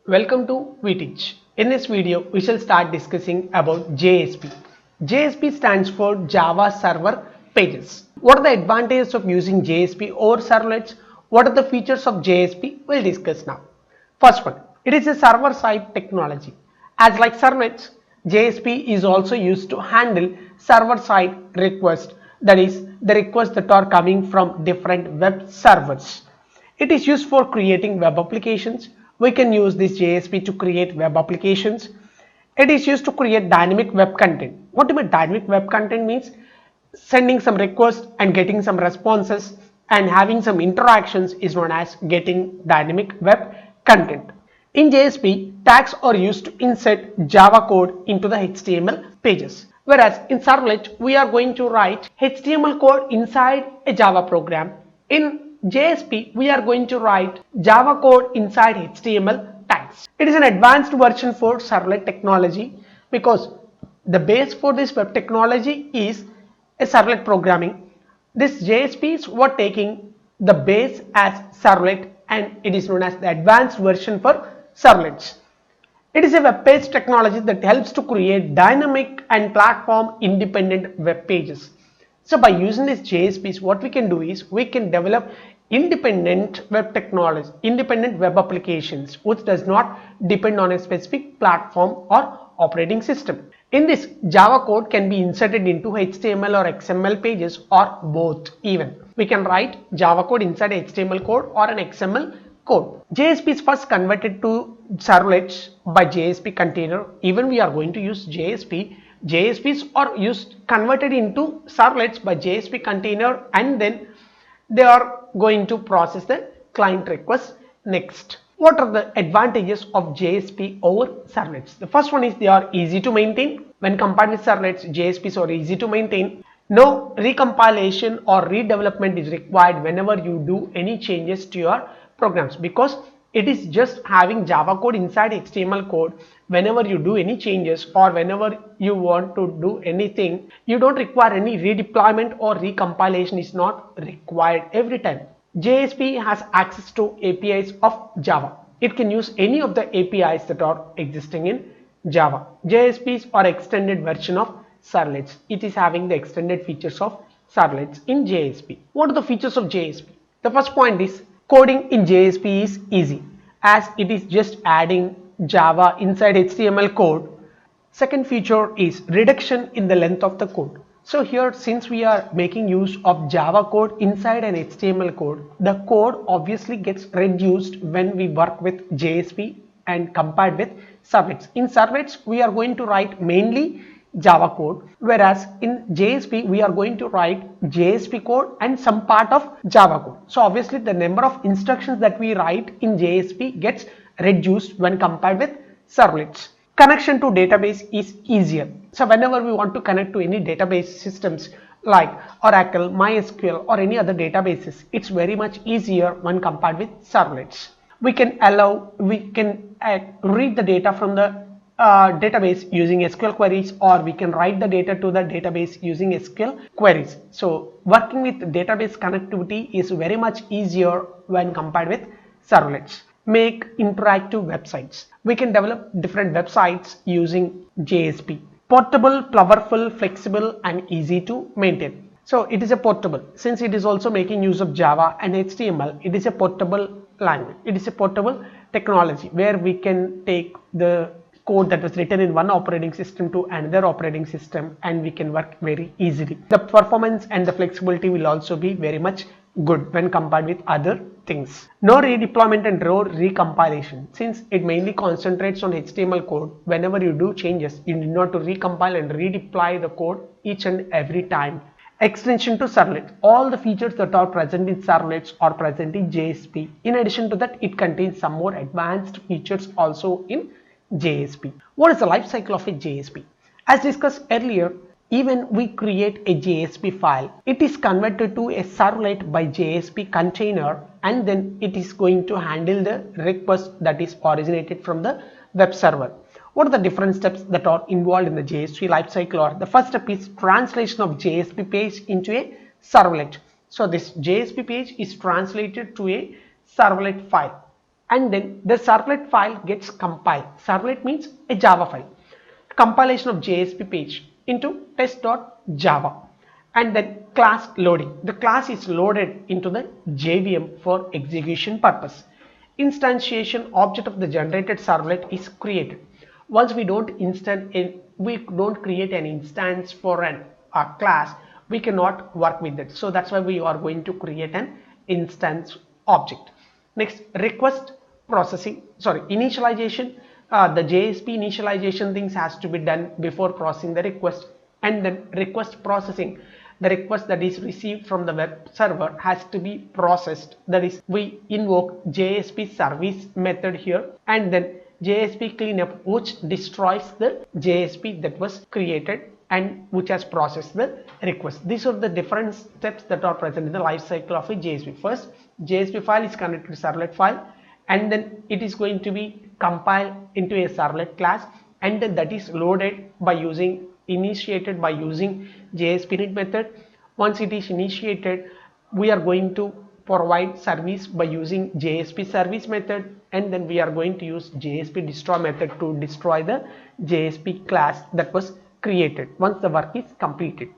Welcome to VTeach. In this video, we shall start discussing about JSP. JSP stands for Java Server Pages. What are the advantages of using JSP over servlets? What are the features of JSP? We'll discuss now. First one, it is a server-side technology. As like servlets, JSP is also used to handle server-side requests, that is, the requests that are coming from different web servers. It is used for creating web applications. We can use this JSP to create web applications. It is used to create dynamic web content. What do you mean dynamic web content means? Sending some requests and getting some responses and having some interactions is known as getting dynamic web content. In JSP, tags are used to insert Java code into the HTML pages. Whereas in servlet, we are going to write HTML code inside a Java program. In JSP, we are going to write Java code inside HTML tags. It is an advanced version for servlet technology because the base for this web technology is a servlet programming. This JSP is what taking the base as servlet and it is known as the advanced version for servlets. It is a web-based technology that helps to create dynamic and platform independent web pages. So by using this JSPs, what we can do is we can develop independent web technology, independent web applications, which does not depend on a specific platform or operating system. In this, Java code can be inserted into HTML or XML pages or both even. We can write Java code inside HTML code or an XML code. JSP is first converted to servlets by JSP container. Even we are going to use JSP. JSPs are converted into servlets by JSP container and then they are going to process the client request next. What are the advantages of JSP over servlets? The first one is they are easy to maintain. When compared with servlets, JSPs are easy to maintain. No recompilation or redevelopment is required whenever you do any changes to your programs because it is just having Java code inside HTML code. Whenever you do any changes or whenever you want to do anything, you don't require any redeployment or recompilation is not required every time. JSP has access to APIs of Java. It can use any of the APIs that are existing in Java. JSPs are extended version of servlets. It is having the extended features of servlets in JSP. What are the features of JSP? The first point is coding in JSP is easy as it is just adding Java inside HTML code. Second feature is reduction in the length of the code. So here, since we are making use of Java code inside an HTML code, the code obviously gets reduced when we work with JSP and compared with servlets. In servlets, we are going to write mainly Java code, whereas in JSP we are going to write JSP code and some part of Java code. So obviously the number of instructions that we write in JSP gets reduced when compared with servlets. Connection to database is easier. So whenever we want to connect to any database systems like Oracle, MySQL or any other databases, it's very much easier when compared with servlets. We can read the data from the database using SQL queries or we can write the data to the database using SQL queries. So working with database connectivity is very much easier when compared with servlets. Make interactive websites. We can develop different websites using JSP. Portable, powerful, flexible and easy to maintain. So it is a portable. Since it is also making use of Java and HTML, it is a portable language. It is a portable technology where we can take the code that was written in one operating system to another operating system and we can work very easily. The performance and the flexibility will also be very much good when compared with other things. No redeployment and no recompilation. Since it mainly concentrates on HTML code, whenever you do changes, you need not to recompile and redeploy the code each and every time. Extension to servlet. All the features that are present in servlets are present in JSP. In addition to that, it contains some more advanced features also in JSP. What is the life cycle of a JSP? As discussed earlier, even we create a JSP file, it is converted to a servlet by JSP container and then it is going to handle the request that is originated from the web server. What are the different steps that are involved in the JSP lifecycle? Or the first step is translation of JSP page into a servlet. So this JSP page is translated to a servlet file. and then the servlet file gets compiled. Servlet means a Java file. Compilation of JSP page into test.java, and then class loading. The class is loaded into the JVM for execution purpose. Instantiation object of the generated servlet is created. Once we don't create an instance for a class, we cannot work with it. So that's why we are going to create an instance object. Next, request processing, initialization. The JSP initialization things has to be done before processing the request, and then request processing. The request that is received from the web server has to be processed. That is, we invoke JSP service method here, and then JSP cleanup, which destroys the JSP that was created and which has processed the request. These are the different steps that are present in the life cycle of a JSP. First, JSP file is connected to servlet file, and then it is going to be compiled into a servlet class, and then that is loaded by initiated by using JSP init method. Once it is initiated, we are going to provide service by using JSP service method, and then we are going to use JSP destroy method to destroy the JSP class that was created once the work is completed.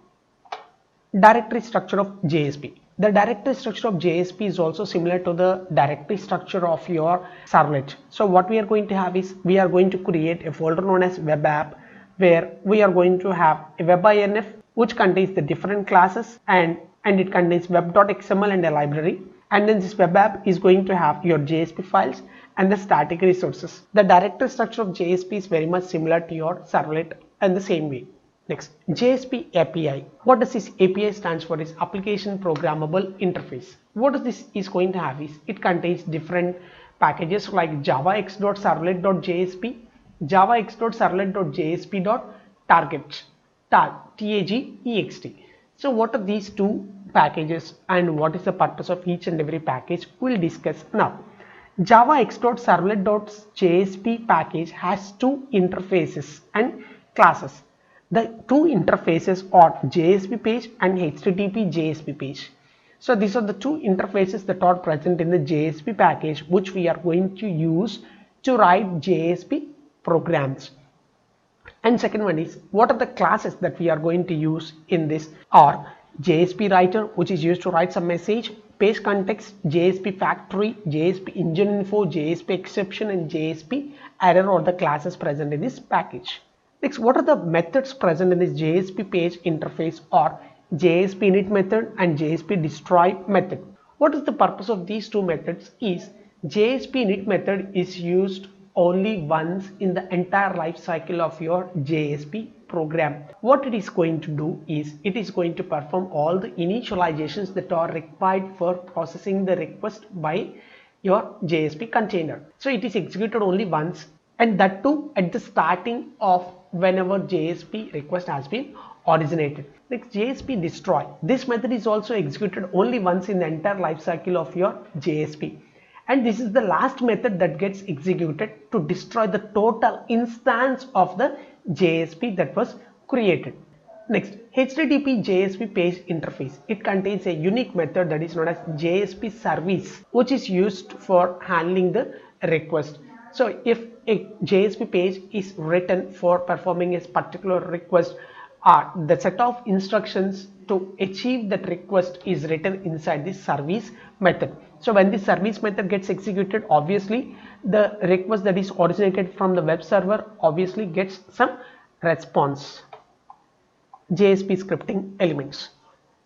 Directory structure of JSP. The directory structure of JSP is also similar to the directory structure of your servlet. So what we are going to have is, we are going to create a folder known as web app, where we are going to have a web.inf which contains the different classes, and it contains web.xml and a library, and then this web app is going to have your JSP files and the static resources. The directory structure of JSP is very much similar to your servlet in the same way. Next, JSP API. What does this API stands for is application programmable interface. What does this is going to have is, it contains different packages like javax.servlet.jsp, javax.servlet.jsp.target, TAGEXT. So what are these two packages and what is the purpose of each and every package, we'll discuss now. javax.servlet.jsp package has two interfaces and classes. The two interfaces are JSP page and HTTP JSP page. So these are the two interfaces that are present in the JSP package, which we are going to use to write JSP programs. And second one is, what are the classes that we are going to use in this are JSP writer, which is used to write some message, page context, JSP factory, JSP engine info, JSP exception, and JSP error are the classes present in this package. Next, what are the methods present in this JSP page interface are JSP init method and JSP destroy method. What is the purpose of these two methods is, JSP init method is used only once in the entire life cycle of your JSP program. What it is going to do is, it is going to perform all the initializations that are required for processing the request by your JSP container. So it is executed only once, and that too at the starting of whenever JSP request has been originated. Next, JSP destroy. This method is also executed only once in the entire life cycle of your JSP, and this is the last method that gets executed to destroy the total instance of the JSP that was created. Next, HTTP JSP page interface. It contains a unique method that is known as JSP service, which is used for handling the request. So if a JSP page is written for performing a particular request, the set of instructions to achieve that request is written inside this service method. So when this service method gets executed, obviously the request that is originated from the web server obviously gets some response. JSP scripting elements.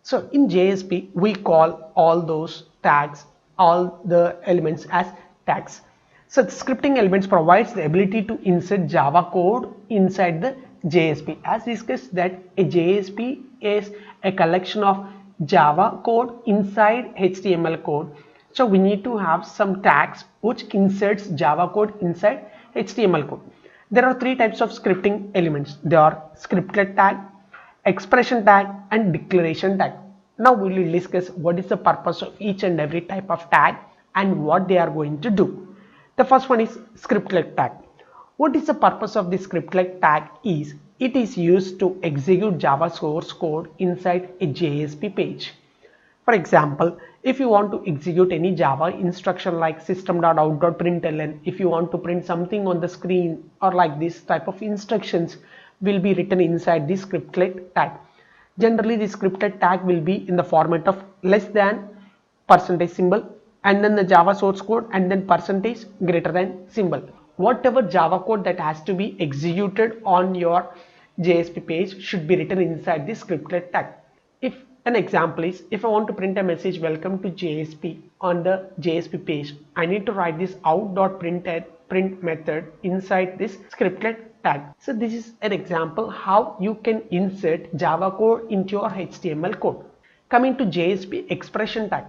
So in JSP, we call all those tags, all the elements as tags. So the scripting elements provides the ability to insert Java code inside the JSP. As discussed, that a JSP is a collection of Java code inside HTML code. So we need to have some tags which inserts Java code inside HTML code. There are three types of scripting elements. They are scriptlet tag, expression tag, and declaration tag. Now we will discuss what is the purpose of each and every type of tag and what they are going to do. The first one is scriptlet tag. What is the purpose of the scriptlet tag is, it is used to execute Java source code inside a JSP page. For example, if you want to execute any Java instruction like system.out.println, if you want to print something on the screen or like this type of instructions will be written inside the scriptlet tag. Generally, the scriptlet tag will be in the format of less than percentage symbol and then the Java source code and then percentage greater than symbol. Whatever Java code that has to be executed on your JSP page should be written inside the scriptlet tag. If an example is, if I want to print a message welcome to JSP on the JSP page, I need to write this out.print method inside this scriptlet tag. So this is an example how you can insert Java code into your HTML code. Coming to JSP expression tag.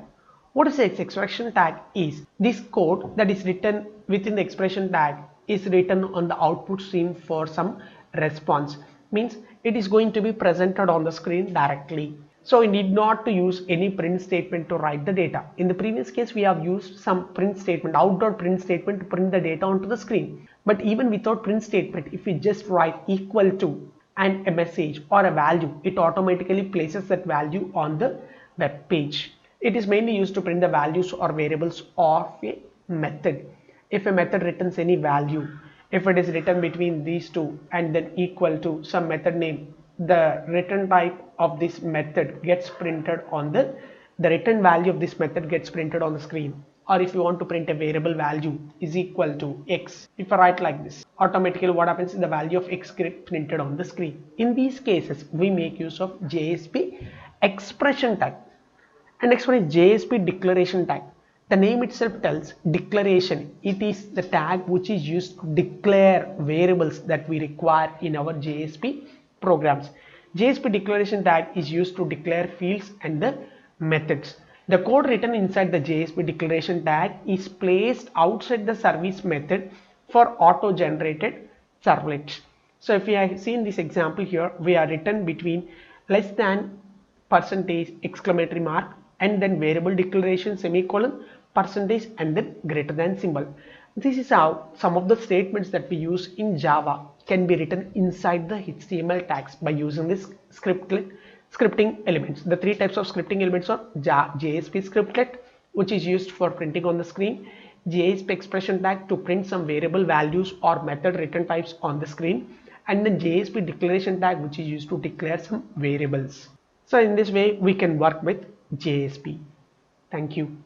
What is the expression tag is this code that is written within the expression tag is written on the output stream for some response. Means it is going to be presented on the screen directly. So we need not to use any print statement to write the data. In the previous case, we have used some print statement, out.print statement to print the data onto the screen. But even without print statement, if we just write equal to and a message or a value, it automatically places that value on the web page. It is mainly used to print the values or variables of a method. If a method returns any value, if it is written between these two and then equal to some method name, the return type of this method gets printed on the return value of this method gets printed on the screen. Or if you want to print a variable value is equal to x, if I write like this, automatically what happens is the value of x gets printed on the screen. In these cases, we make use of JSP expression tag. And next one is JSP declaration tag. The name itself tells declaration. It is the tag which is used to declare variables that we require in our JSP programs. JSP declaration tag is used to declare fields and the methods. The code written inside the JSP declaration tag is placed outside the service method for auto-generated servlets. So if we have seen this example here, we are written between less than percentage exclamatory mark and then variable declaration semicolon percentage and then greater than symbol. This is how some of the statements that we use in Java can be written inside the HTML tags by using this scripting elements. The three types of scripting elements are JSP scriptlet, which is used for printing on the screen, JSP expression tag to print some variable values or method return types on the screen, and then JSP declaration tag, which is used to declare some variables. So in this way we can work with JSP. Thank you.